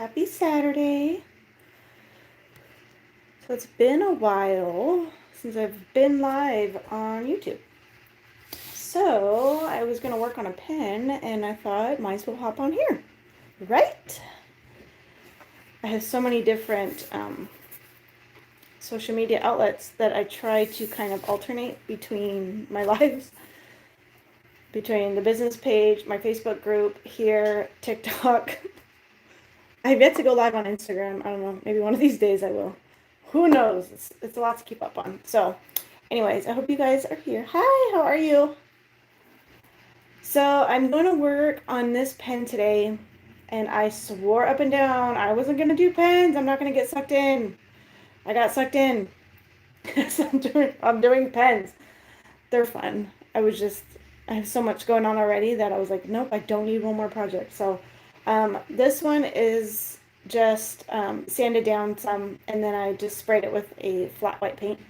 Happy Saturday. So it's been a while since I've been live on YouTube. So I was going to work on a pen and I thought might as well hop on here, right? I have so many different social media outlets that I try to kind of alternate between my lives, between the business page, my Facebook group, here, TikTok. I have yet to go live on Instagram. I don't know. Maybe one of these days I will. Who knows? It's a lot to keep up on. So, anyways, I hope you guys are here. Hi, how are you? So, I'm going to work on this pen today. And I swore up and down I wasn't going to do pens. I'm not going to get sucked in. I got sucked in. So I'm doing pens. They're fun. I have so much going on already that I was like, nope, I don't need one more project. So, this one is just sanded down some, and then I just sprayed it with a flat white paint.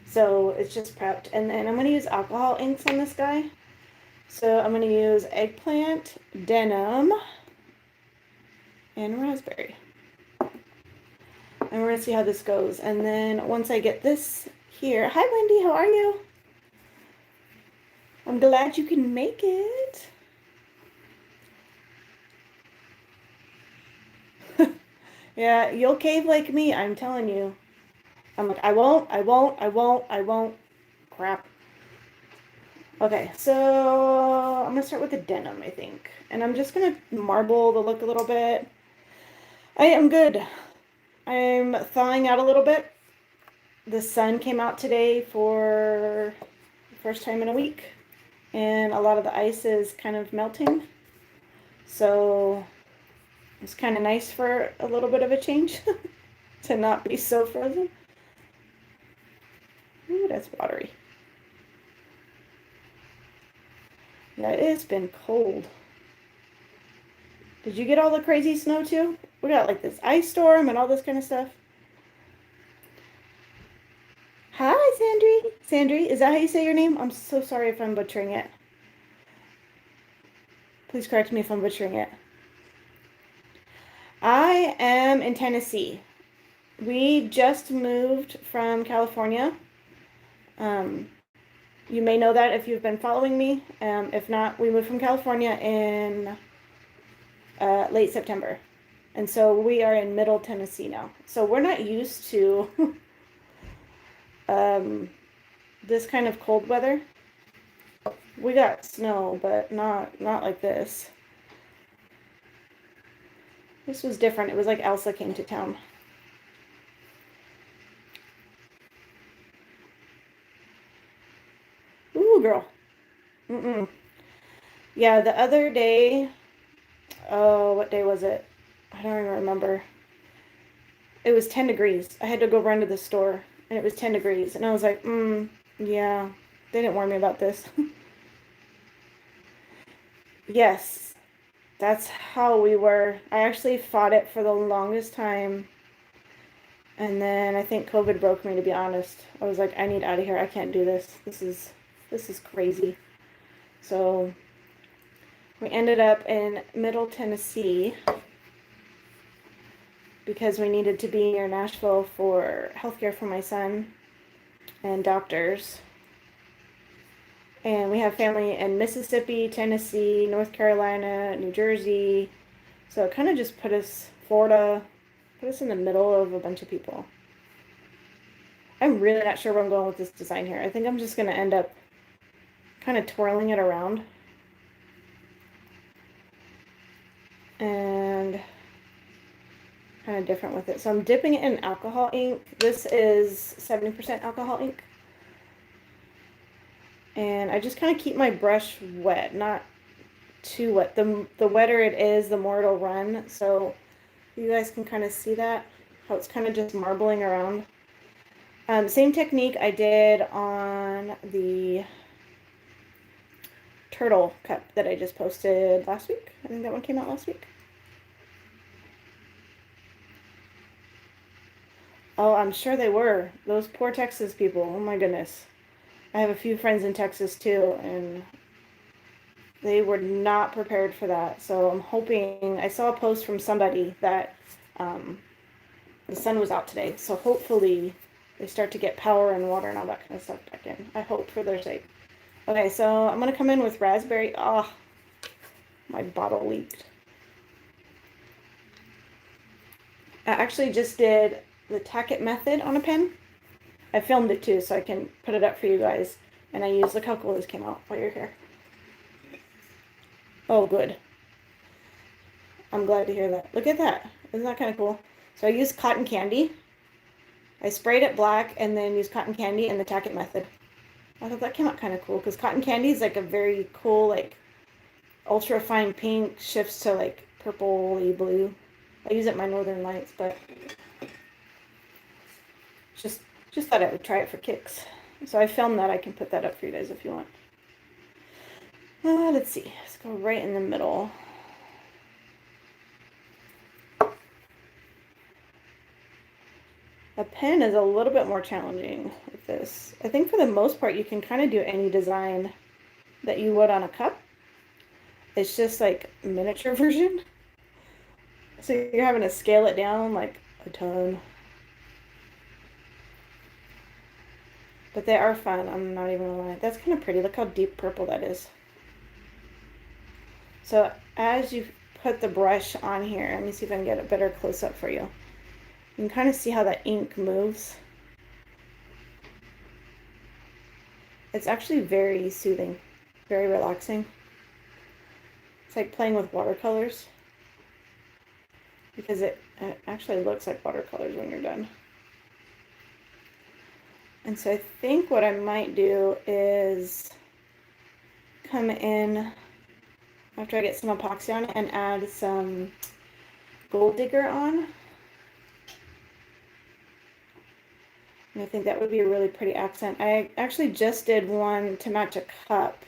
So it's just prepped. And then I'm going to use alcohol inks on this guy. So I'm going to use Eggplant, Denim, and Raspberry. And we're going to see how this goes. And then once I get this here, hi Wendy, how are you? I'm glad you can make it. Yeah, you'll cave like me, I'm telling you. I'm like, I won't. Crap. Okay, so I'm going to start with the denim, I think. And I'm just going to marble the look a little bit. I am good. I'm thawing out a little bit. The sun came out today for the first time in a week. And a lot of the ice is kind of melting. So it's kind of nice for a little bit of a change to not be so frozen. Ooh, that's watery. Yeah, it's been cold. Did you get all the crazy snow too? We got like this ice storm and all this kind of stuff. Hi, Sandry. Sandry, is that how you say your name? I'm so sorry if I'm butchering it. Please correct me if I'm butchering it. I am in Tennessee. We just moved from California. You may know that if you've been following me. If not, we moved from California in late September. And so we are in middle Tennessee now. So we're not used to this kind of cold weather. We got snow, but not like this. This was different. It was like Elsa came to town. Ooh, girl. Yeah, the other day, oh, what day was it? I don't even remember. It was 10 degrees. I had to go run to the store, and it was 10 degrees. And I was like, yeah, they didn't warn me about this. Yes, that's how we were. I actually fought it for the longest time. And then I think COVID broke me, to be honest. I was like, I need out of here. I can't do this. This is crazy. So we ended up in Middle Tennessee because we needed to be near Nashville for healthcare for my son and doctors. And we have family in Mississippi, Tennessee, North Carolina, New Jersey. So it kind of just Florida, put us in the middle of a bunch of people. I'm really not sure where I'm going with this design here. I think I'm just going to end up kind of twirling it around. And kind of different with it. So I'm dipping it in alcohol ink. This is 70% alcohol ink. And I just kind of keep my brush wet, not too wet. The wetter it is, the more it'll run. So you guys can kind of see that, how it's kind of just marbling around. Same technique I did on the turtle cup that I just posted last week. I think that one came out last week. Oh, I'm sure they were. Those poor Texas people. Oh my goodness. I have a few friends in Texas too, and They were not prepared for that. So I'm hoping, I saw a post from somebody that the sun was out today. So hopefully they start to get power and water and all that kind of stuff back in. I hope for their sake. Okay, so I'm going to come in with raspberry. Oh, my bottle leaked. I actually just did the tack it method on a pen. I filmed it too, so I can put it up for you guys. And I used, look how cool this came out while you're here. Oh, good. I'm glad to hear that. Look at that. Isn't that kind of cool? So I used cotton candy. I sprayed it black and then used cotton candy in the tack it method. I thought that came out kind of cool because cotton candy is like a very cool, like ultra fine pink, shifts to like purpley blue. I use it in my Northern Lights, but just thought I would try it for kicks. So I filmed that. I can put that up for you guys if you want. Let's see. Let's go right in the middle. A pen is a little bit more challenging with this. I think for the most part you can kind of do any design that you would on a cup. It's just like a miniature version. So you're having to scale it down like a ton. But they are fun, I'm not even gonna lie. That's kind of pretty. Look how deep purple that is. So as you put the brush on here, let me see if I can get a better close-up for you. You can kind of see how that ink moves. It's actually very soothing, very relaxing. It's like playing with watercolors because it actually looks like watercolors when you're done. And so I think what I might do is come in after I get some epoxy on it and add some Gold Digger on. And I think that would be a really pretty accent. I actually just did one to match a cup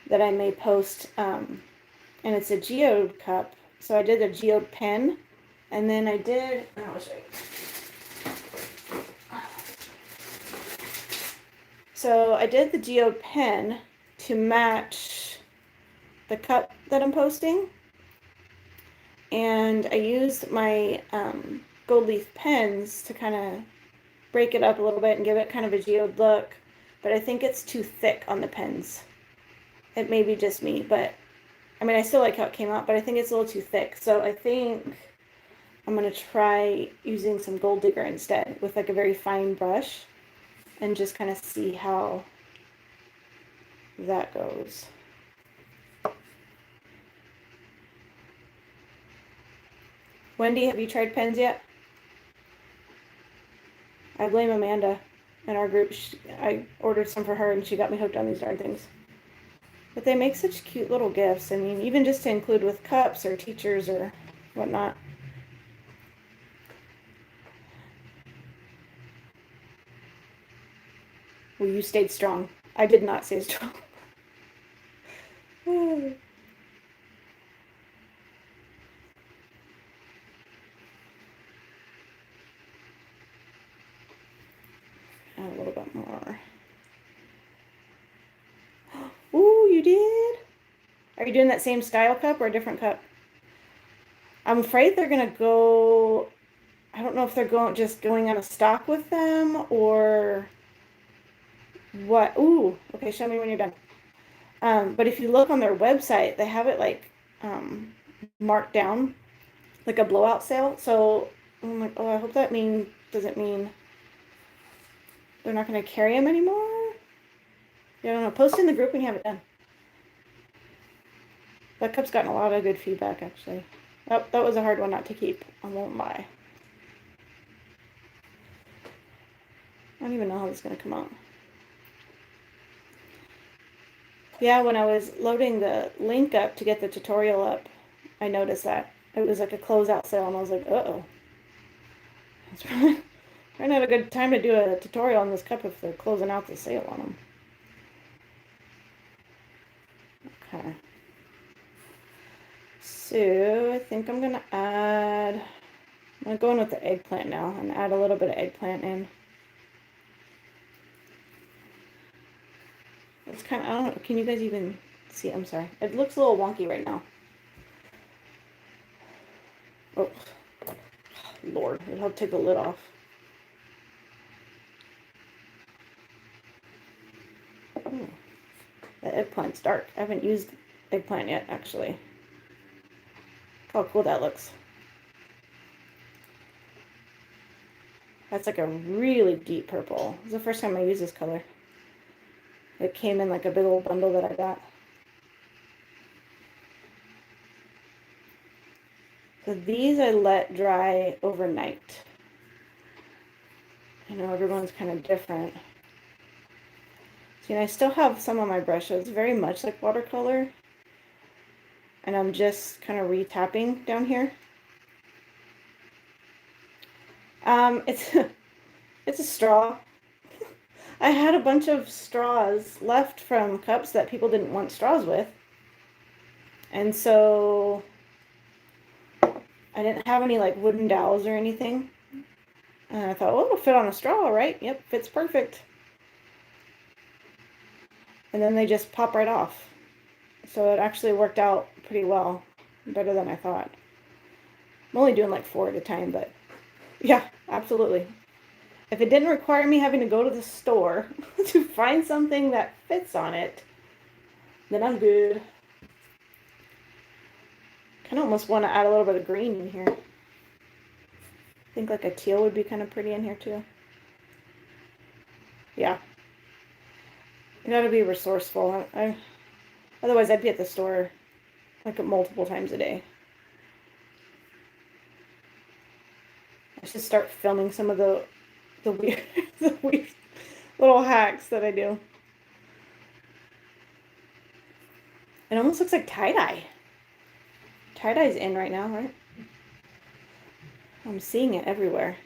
that I may post, and it's a geode cup. So I did a geode pen, and then I did, I'll show you. So I did the geode pen to match the cup that I'm posting, and I used my gold leaf pens to kind of break it up a little bit and give it kind of a geode look, but I think it's too thick on the pens. It may be just me, but I mean, I still like how it came out, but I think it's a little too thick. So I think I'm going to try using some Gold Digger instead with like a very fine brush and just kind of see how that goes. Wendy, have you tried pens yet? I blame Amanda in our group. I ordered some for her and she got me hooked on these darn things. But they make such cute little gifts. I mean, even just to include with cups or teachers or whatnot. Well, you stayed strong. I did not stay strong. Add a little bit more. Ooh, you did? Are you doing that same style cup or a different cup? I'm afraid they're going to go, I don't know if they're just going out of stock with them or what. Ooh, okay, show me when you're done. But if you look on their website, they have it like marked down, like a blowout sale. So I'm like, oh, I hope that doesn't mean they're not going to carry them anymore. Yeah, I don't know. Post in the group when you have it done. That cup's gotten a lot of good feedback, actually. Oh, that was a hard one not to keep. I won't lie. I don't even know how this is going to come out. Yeah, when I was loading the link up to get the tutorial up, I noticed that. It was like a closeout sale, and I was like, uh-oh. That's probably not a good time to do a tutorial on this cup if they're closing out the sale on them. Okay. So I think I'm going to go in with the eggplant now and add a little bit of eggplant in. It's kind of, I don't know, can you guys even See, I'm sorry. It looks a little wonky right now. Oh, Lord. It'll help take the lid off. Oh, the eggplant's dark. I haven't used eggplant yet, actually. How cool that looks. That's like a really deep purple. It's the first time I use this color. It came in like a big old bundle that I got. So these I let dry overnight. I know everyone's kind of different. See, and I still have some on my brushes, very much like watercolor. And I'm just kind of re-tapping down here. It's it's a straw. I had a bunch of straws left from cups that people didn't want straws with. And so I didn't have any like wooden dowels or anything. And I thought, well, it'll fit on a straw, right? Yep, fits perfect. And then they just pop right off. So it actually worked out pretty well, better than I thought. I'm only doing like 4 at a time, but yeah, absolutely. If it didn't require me having to go to the store to find something that fits on it, then I'm good. Kind of almost want to add a little bit of green in here. I think like a teal would be kind of pretty in here too. Yeah. You gotta be resourceful. Otherwise I'd be at the store like multiple times a day. I should start filming some of the weird, the weird little hacks that I do. It almost looks like tie-dye. Tie-dye's in right now, right? I'm seeing it everywhere.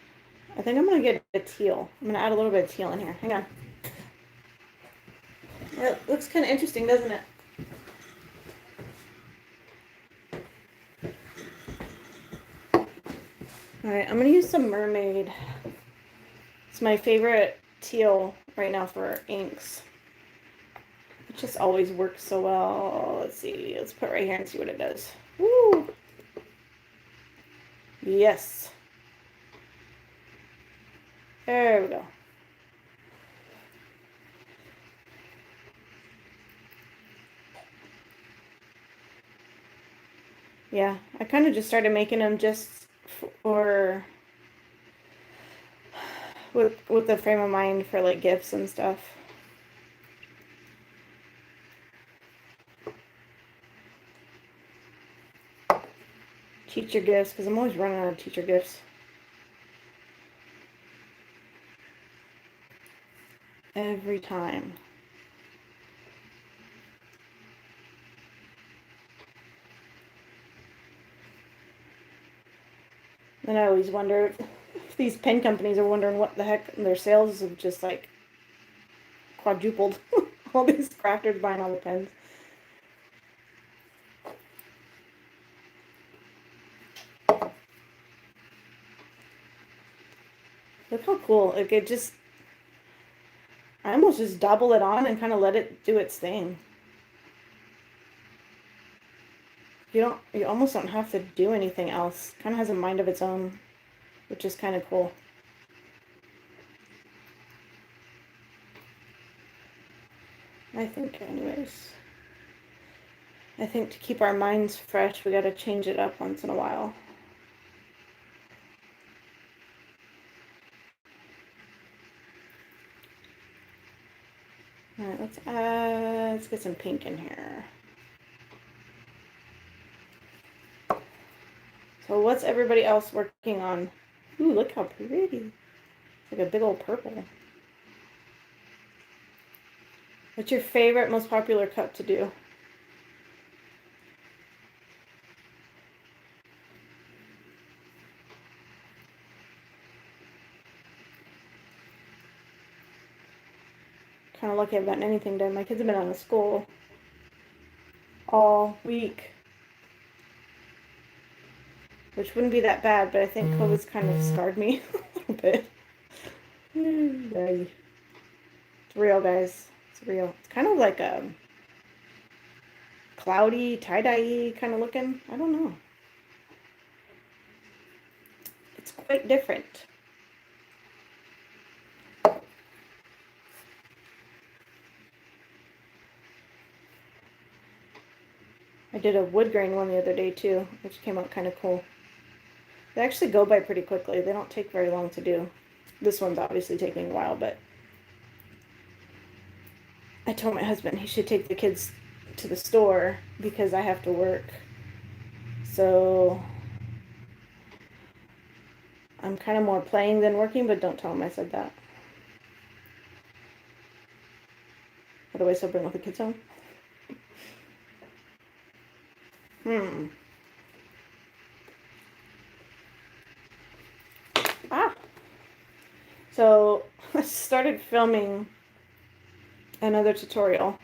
I think I'm going to get a teal. I'm going to add a little bit of teal in here. Hang on. It looks kind of interesting, doesn't it? Alright, I'm going to use some Mermaid. It's my favorite teal right now for inks. It just always works so well. Let's see. Let's put it right here and see what it does. Woo! Yes. There we go. Yeah, I kind of just started making them just for with the frame of mind for like gifts and stuff. Teacher gifts, because I'm always running out of teacher gifts. Every time. And I always wonder if these pen companies are wondering what the heck their sales have just like quadrupled. All these crafters buying all the pens. Look how cool. Like it just, I almost just double it on and kind of let it do its thing. You almost don't have to do anything else. Kind of has a mind of its own, which is kind of cool. I think anyways. I think to keep our minds fresh, we got to change it up once in a while. All right, let's get some pink in here. So what's everybody else working on? Ooh, look how pretty. It's like a big old purple. What's your favorite, most popular cup to do? Kind of lucky I've gotten anything done. My kids have been out of school all week. Which wouldn't be that bad, but I think COVID's kind of scarred me a little bit. It's real, guys. It's real. It's kind of like cloudy, tie-dye kind of looking. I don't know. It's quite different. I did a wood grain one the other day too, which came out kind of cool. They actually go by pretty quickly. They don't take very long to do. This one's obviously taking a while, but I told my husband he should take the kids to the store because I have to work. So I'm kind of more playing than working, but don't tell him I said that. Otherwise he'll bring all the kids home. So I started filming another tutorial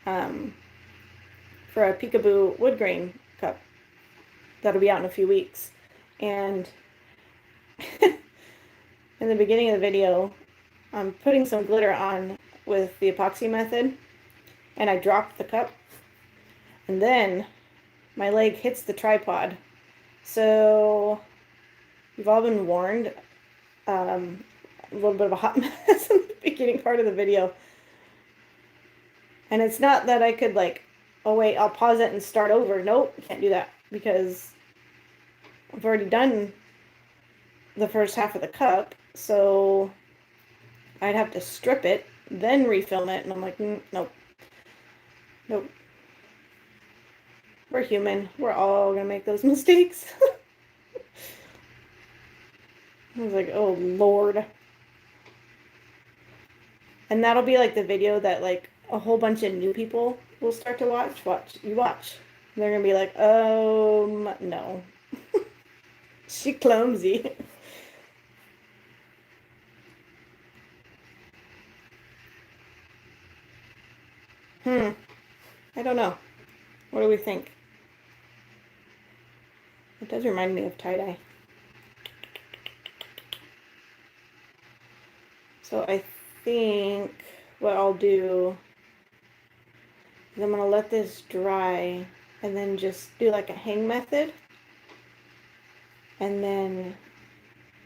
for a peekaboo wood grain cup that'll be out in a few weeks. And in the beginning of the video, I'm putting some glitter on with the epoxy method, and I dropped the cup, and then my leg hits the tripod. So you've all been warned. A little bit of a hot mess in the beginning part of the video. And it's not that I could like, oh wait, I'll pause it and start over. Nope, can't do that because I've already done the first half of the cup. So I'd have to strip it, then refilm it. And I'm like, nope. Nope. We're human. We're all going to make those mistakes. I was like, oh Lord. And that'll be like the video that like a whole bunch of new people will start to watch. You watch. And they're going to be like, no. She clumsy. I don't know. What do we think? It does remind me of tie-dye. So I think what I'll do is I'm going to let this dry and then just do like a hang method. And then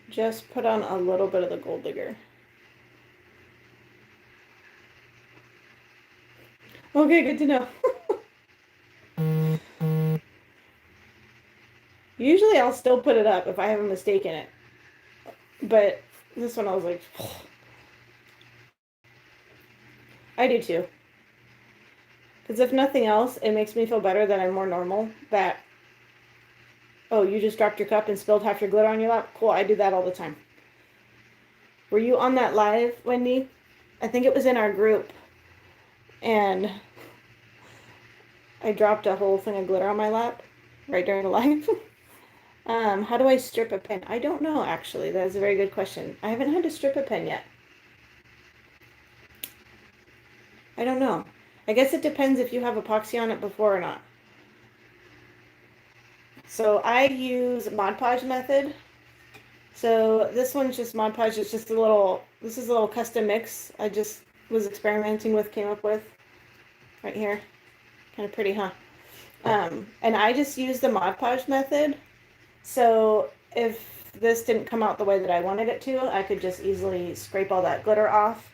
just put on a little bit of the gold digger. Okay, good to know. Usually I'll still put it up if I have a mistake in it. But this one I was like, oh. I do too. Because if nothing else, it makes me feel better that I'm more normal. That, oh, you just dropped your cup and spilled half your glitter on your lap? Cool, I do that all the time. Were you on that live, Wendy? I think it was in our group. And I dropped a whole thing of glitter on my lap right during the live. How do I strip a pen? I don't know, actually. That is a very good question. I haven't had to strip a pen yet. I don't know. I guess it depends if you have epoxy on it before or not. So I use Mod Podge method. So this one's just Mod Podge. It's just this is a little custom mix I just was experimenting with, came up with right here. Kind of pretty, huh? And I just use the Mod Podge method. So if this didn't come out the way that I wanted it to, I could just easily scrape all that glitter off.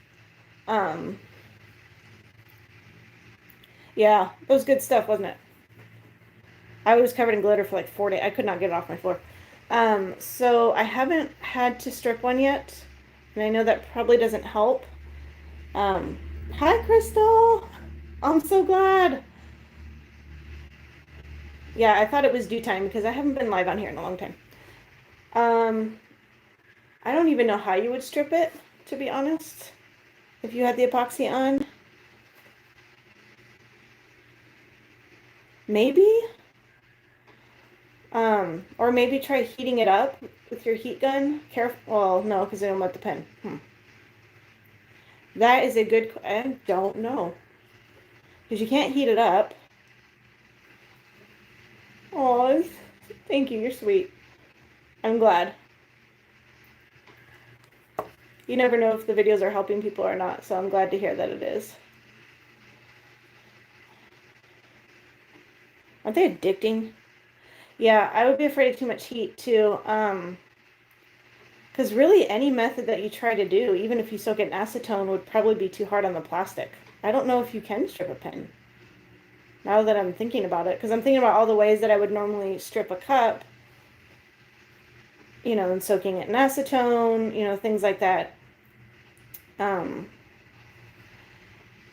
Yeah, it was good stuff, wasn't it? I was covered in glitter for like 4 days. I could not get it off my floor. So I haven't had to strip one yet. And I know that probably doesn't help. Hi, Crystal. I'm so glad. Yeah, I thought it was due time because I haven't been live on here in a long time. I don't even know how you would strip it, to be honest. If you had the epoxy on. Maybe? Or maybe try heating it up with your heat gun. Careful. Well, no, because I don't let the pen. That is a good... I don't know. Because you can't heat it up. Oh, thank you. You're sweet. I'm glad. You never know if the videos are helping people or not, so I'm glad to hear that it is. Aren't they addicting? Yeah, I would be afraid of too much heat too. Because really any method that you try to do, even if you soak it in acetone, would probably be too hard on the plastic. I don't know if you can strip a pen, now that I'm thinking about it, because I'm thinking about all the ways that I would normally strip a cup, and soaking it in acetone, things like that. Um,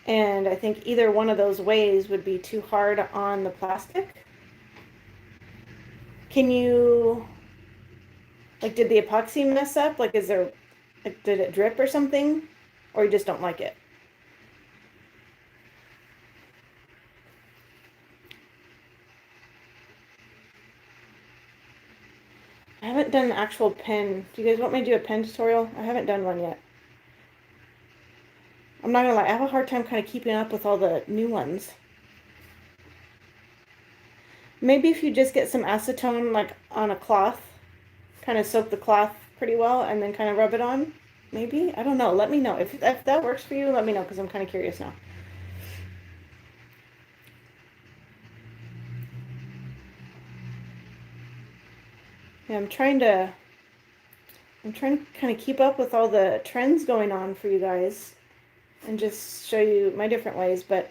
and I think either one of those ways would be too hard on the plastic. Can you, like, did the epoxy mess up? Like, did it drip or something? Or you just don't like it? I haven't done an actual pen. Do you guys want me to do a pen tutorial? I haven't done one yet. I'm not gonna lie, I have a hard time kind of keeping up with all the new ones. Maybe if you just get some acetone, like, on a cloth, kind of soak the cloth pretty well, and then kind of rub it on. Maybe? I don't know. Let me know. If that works for you, let me know, because I'm kind of curious now. Yeah, I'm trying to kind of keep up with all the trends going on for you guys and just show you my different ways, but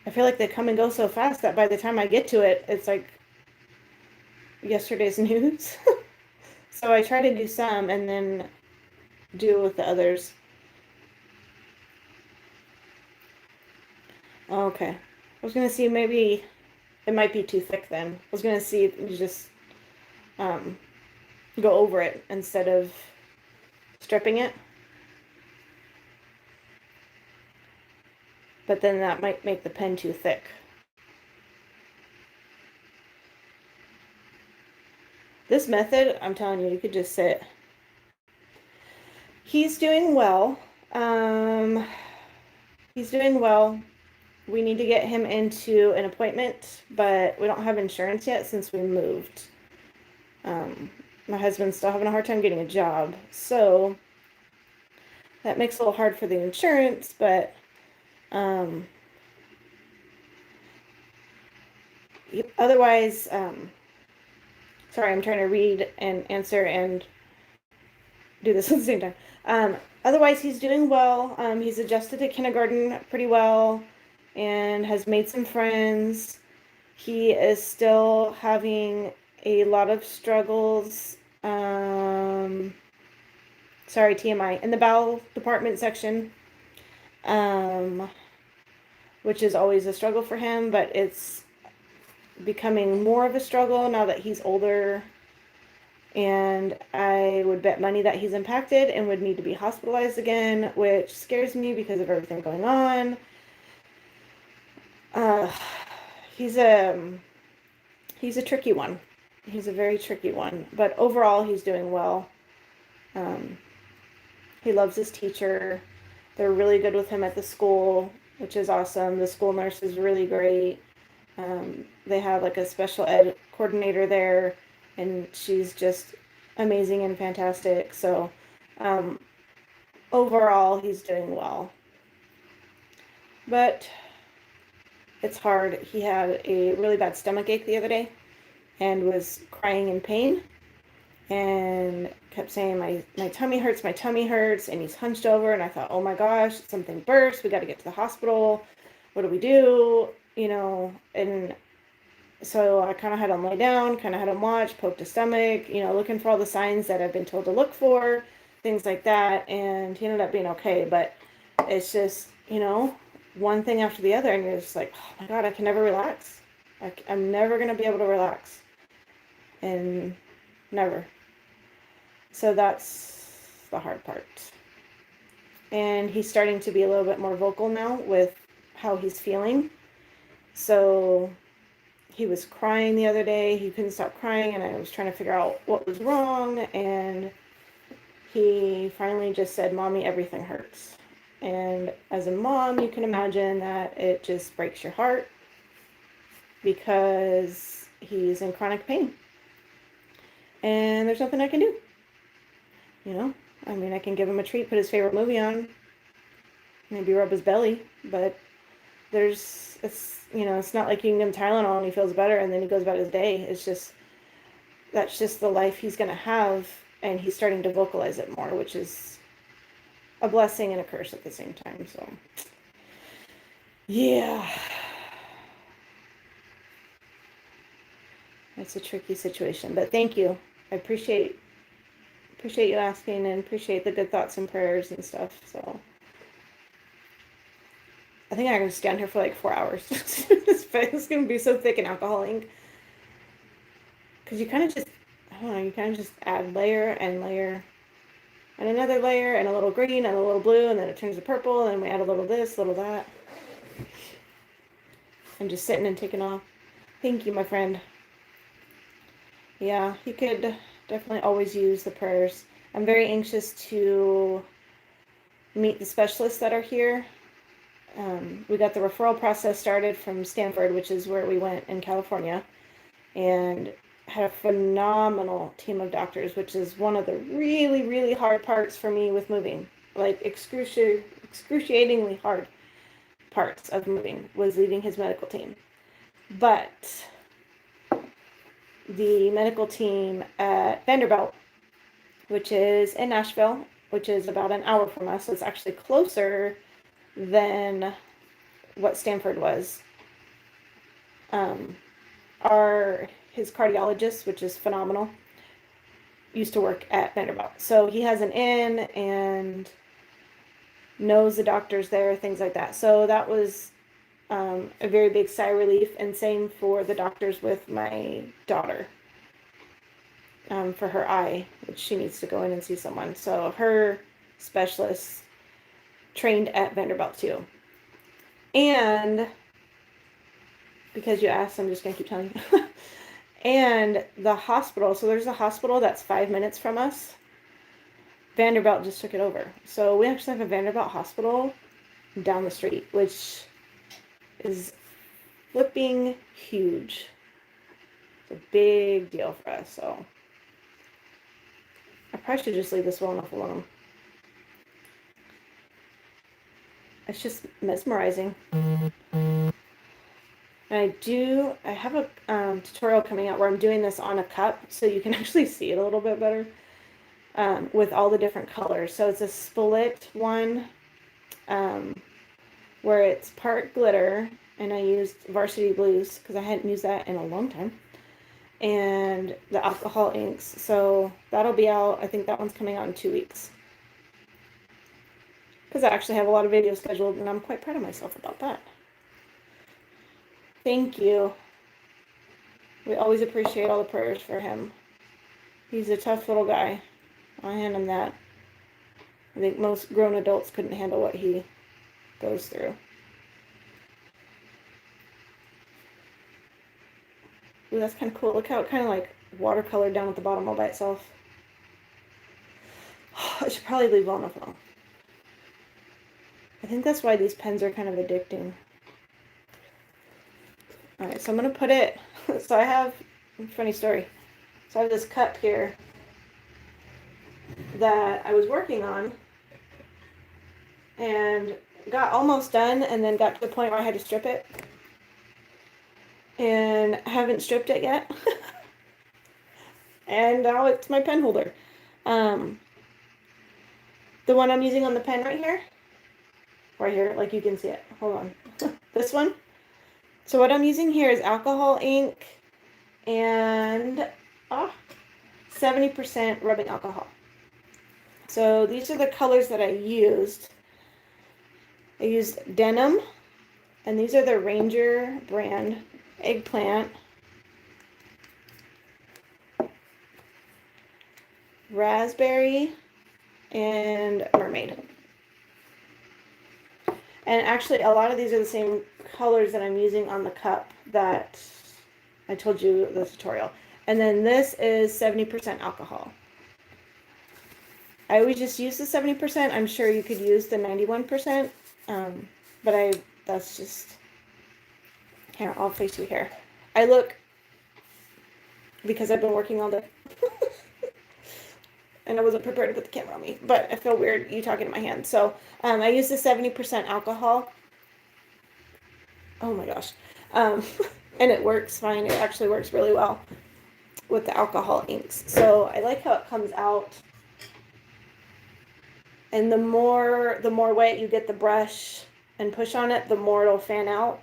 I feel like they come and go so fast that by the time I get to it, it's like yesterday's news. So I try to do some and then deal with the others. Okay. I was gonna see, maybe it might be too thick then. I was gonna see if you just um, go over it instead of stripping it. But then that might make the pen too thick. This method, I'm telling you, you could just sit. He's doing well. He's doing well. We need to get him into an appointment, but we don't have insurance yet since we moved. My husband's still having a hard time getting a job, so that makes it a little hard for the insurance, but otherwise, sorry, I'm trying to read and answer and do this at the same time. Otherwise, he's doing well. He's adjusted to kindergarten pretty well and has made some friends. He is still having a lot of struggles. Sorry, TMI, in the bowel department section, which is always a struggle for him, but it's becoming more of a struggle now that he's older. And I would bet money that he's impacted and would need to be hospitalized again, which scares me because of everything going on. He's a tricky one. He's a very tricky one, but overall he's doing well. He loves his teacher. They're really good with him at the school, which is awesome. The school nurse is really great. They have like a special ed coordinator there, and she's just amazing and fantastic. So overall, he's doing well. But it's hard. He had a really bad stomach ache the other day and was crying in pain and kept saying, my tummy hurts, and he's hunched over, and I thought, oh my gosh, something burst, we got to get to the hospital, what do we do, and so I kind of had him lay down, kind of had him watch, poked his stomach, looking for all the signs that I've been told to look for, things like that, and he ended up being okay. But it's just, one thing after the other, and you're just like, oh my God, I can never relax. I'm never going to be able to relax. And never. So that's the hard part. And he's starting to be a little bit more vocal now with how he's feeling. So he was crying the other day. He couldn't stop crying, and I was trying to figure out what was wrong. And he finally just said, Mommy, everything hurts. And as a mom, you can imagine that it just breaks your heart because he's in chronic pain. And there's nothing I can do. I can give him a treat, put his favorite movie on, maybe rub his belly, but it's not like you can give him Tylenol and he feels better and then he goes about his day. That's just the life he's going to have, and he's starting to vocalize it more, which is a blessing and a curse at the same time. So, yeah, it's a tricky situation, but thank you. I appreciate you asking, and appreciate the good thoughts and prayers and stuff. So, I think I can stand here for like 4 hours. This is going to be so thick and alcohol ink. Because you kind of just, I don't know, you kind of just add layer and layer and another layer and a little green and a little blue, and then it turns to purple, and we add a little this, a little that. I'm just sitting and taking off. Thank you, my friend. Yeah, you could definitely always use the prayers. I'm very anxious to meet the specialists that are here. We got the referral process started from Stanford, which is where we went in California, and had a phenomenal team of doctors, which is one of the really, really hard parts for me with moving. Like excruciatingly hard parts of moving was leaving his medical team. But the medical team at Vanderbilt, which is in Nashville, which is about an hour from us, so it's actually closer than what Stanford was. His cardiologist, which is phenomenal, used to work at Vanderbilt. So he has an in and knows the doctors there, things like that. So that was a very big sigh of relief, and same for the doctors with my daughter. For her eye, which she needs to go in and see someone. So her specialist trained at Vanderbilt too. And because you asked, I'm just going to keep telling you. And the hospital, so there's a hospital that's 5 minutes from us. Vanderbilt just took it over. So we actually have a Vanderbilt hospital down the street, which is flipping huge. It's a big deal for us, so I probably should just leave this well enough alone. It's just mesmerizing. And I have a tutorial coming out where I'm doing this on a cup, so you can actually see it a little bit better, with all the different colors. So it's a split one, where it's part glitter, and I used Varsity Blues because I hadn't used that in a long time, and the alcohol inks. So that'll be out. I think that one's coming out in 2 weeks, because I actually have a lot of videos scheduled, and I'm quite proud of myself about that. Thank you. We always appreciate all the prayers for him. He's a tough little guy. I'll hand him that. I think most grown adults couldn't handle what he goes through. Ooh, that's kind of cool. Look how it kind of like watercolored down at the bottom all by itself. I should probably leave well enough alone. I think that's why these pens are kind of addicting. Alright, so I'm going to put it, so I have, funny story, so I have this cup here that I was working on and got almost done, and then got to the point where I had to strip it, and haven't stripped it yet. And now it's my pen holder. The one I'm using on the pen right here, like you can see it. Hold on. This one. So what I'm using here is alcohol ink and 70% rubbing alcohol. So these are the colors that I used. I used denim, and these are the Ranger brand, Eggplant, raspberry, and mermaid. And actually, a lot of these are the same colors that I'm using on the cup that I told you the tutorial. And then this is 70% alcohol. I always just use the 70%. I'm sure you could use the 91%. But that's just, here, I'll face you here. I look, because I've been working all day. And I wasn't prepared to put the camera on me, but I feel weird you talking to my hand. So I use the 70% alcohol. Oh my gosh. Um, and it works fine. It actually works really well with the alcohol inks. So I like how it comes out. And the more weight you get the brush and push on it, the more it'll fan out.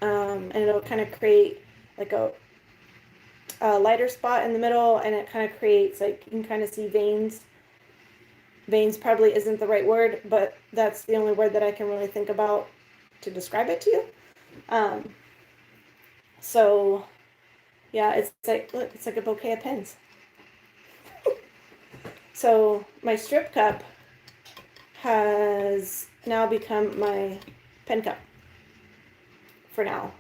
And it'll kind of create like a lighter spot in the middle, and it kind of creates, like, you can kind of see veins. Veins probably isn't the right word, but that's the only word that I can really think about to describe it to you. So yeah, it's like, look, it's like a bouquet of pens. So my strip cup has now become my pen cup for now.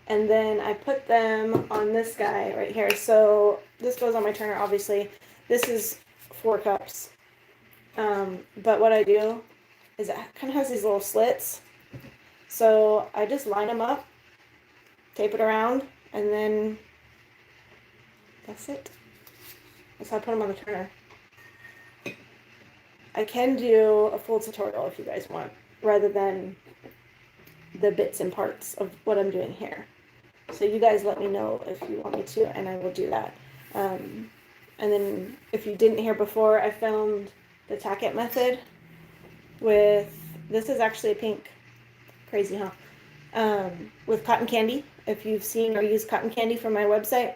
And then I put them on this guy right here. So this goes on my turner, obviously. This is 4 cups. But what I do is it kind of has these little slits. So I just line them up, tape it around, and then that's it. That's how I put them on the turner. I can do a full tutorial if you guys want, rather than the bits and parts of what I'm doing here. So you guys let me know if you want me to, and I will do that. And then if you didn't hear before, I filmed the tack it method with, this is actually a pink, crazy, huh? With cotton candy. If you've seen or used cotton candy from my website,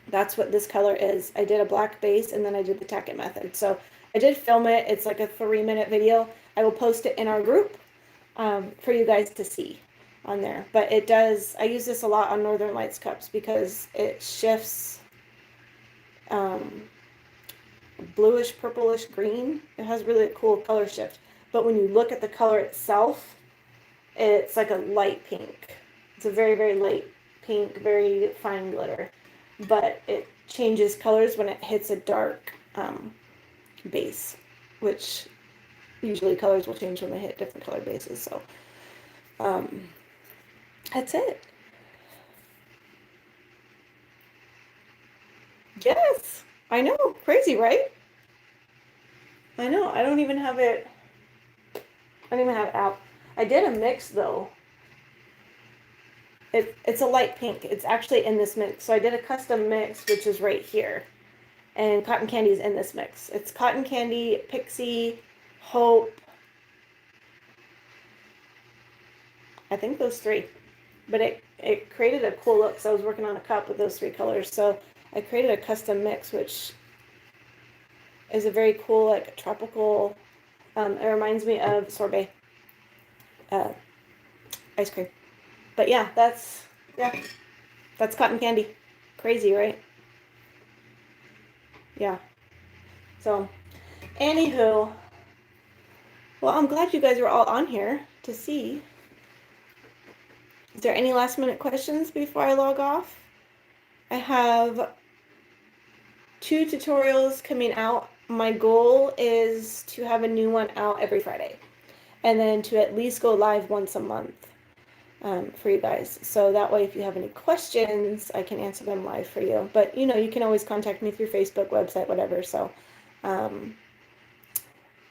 that's what this color is. I did a black base, and then I did the tack it method. So I did film it. It's like a 3-minute video. I will post it in our group for you guys to see on there. But it does, I use this a lot on Northern Lights cups because it shifts bluish, purplish, green. It has really a cool color shift. But when you look at the color itself, it's like a light pink. It's a very, very light pink, very fine glitter. But it changes colors when it hits a dark base, which usually colors will change when they hit different color bases. So that's it. Yes, I know, crazy, right? I know. I don't even have it out. I did a mix though. It's a light pink. It's actually in this mix. So I did a custom mix, which is right here. And cotton candy is in this mix. It's cotton candy, pixie, hope. I think those 3. But it created a cool look. So I was working on a cup with those 3 colors. So I created a custom mix, which is a very cool, like, tropical. It reminds me of sorbet ice cream. But yeah, that's cotton candy. Crazy, right? Yeah. So, anywho, well, I'm glad you guys are all on here to see. Is there any last minute questions before I log off? I have 2 tutorials coming out. My goal is to have a new one out every Friday, and then to at least go live once a month for you guys. So that way, if you have any questions, I can answer them live for you. But, you know, you can always contact me through Facebook, website, whatever. So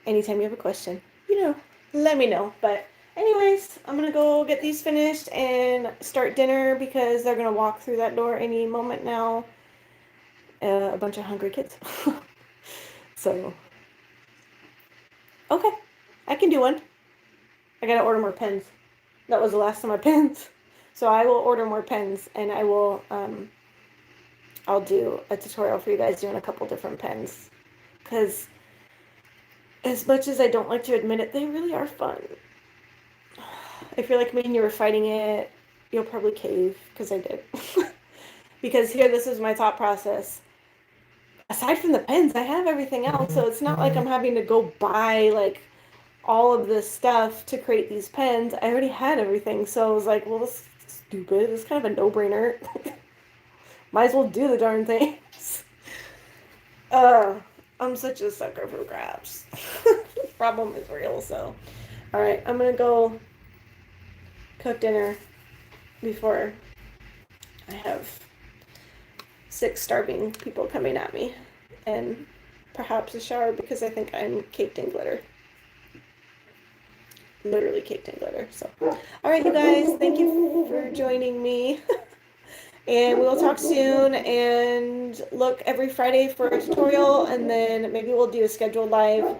anytime you have a question, you know, let me know. But anyways, I'm going to go get these finished and start dinner because they're going to walk through that door any moment now. A bunch of hungry kids. So, okay, I can do one. I got to order more pens. That was the last of my pens. So I will order more pens, and I will, I'll do a tutorial for you guys doing a couple different pens. Because as much as I don't like to admit it, they really are fun. If you're like me and you were fighting it, you'll probably cave, because I did. Because here, this is my thought process. Aside from the pens, I have everything else, so it's not like I'm having to go buy, like, all of this stuff to create these pens. I already had everything, so I was like, well, this is stupid. It's kind of a no-brainer. Might as well do the darn things. I'm such a sucker for crafts. Problem is real, so. Alright, I'm gonna go cook dinner before I have 6 starving people coming at me. And perhaps a shower because I think I'm caked in glitter. literally caked in glitter. So, all right, you guys, thank you for joining me. And we'll talk soon, and look every Friday for a tutorial, and then maybe we'll do a scheduled live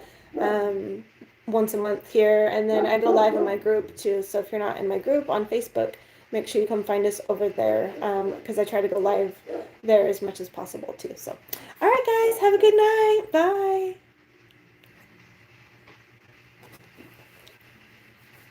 once a month here, and then I go live in my group too. So if you're not in my group on Facebook, make sure you come find us over there, because I try to go live there as much as possible too. So, all right, guys, have a good night. Bye.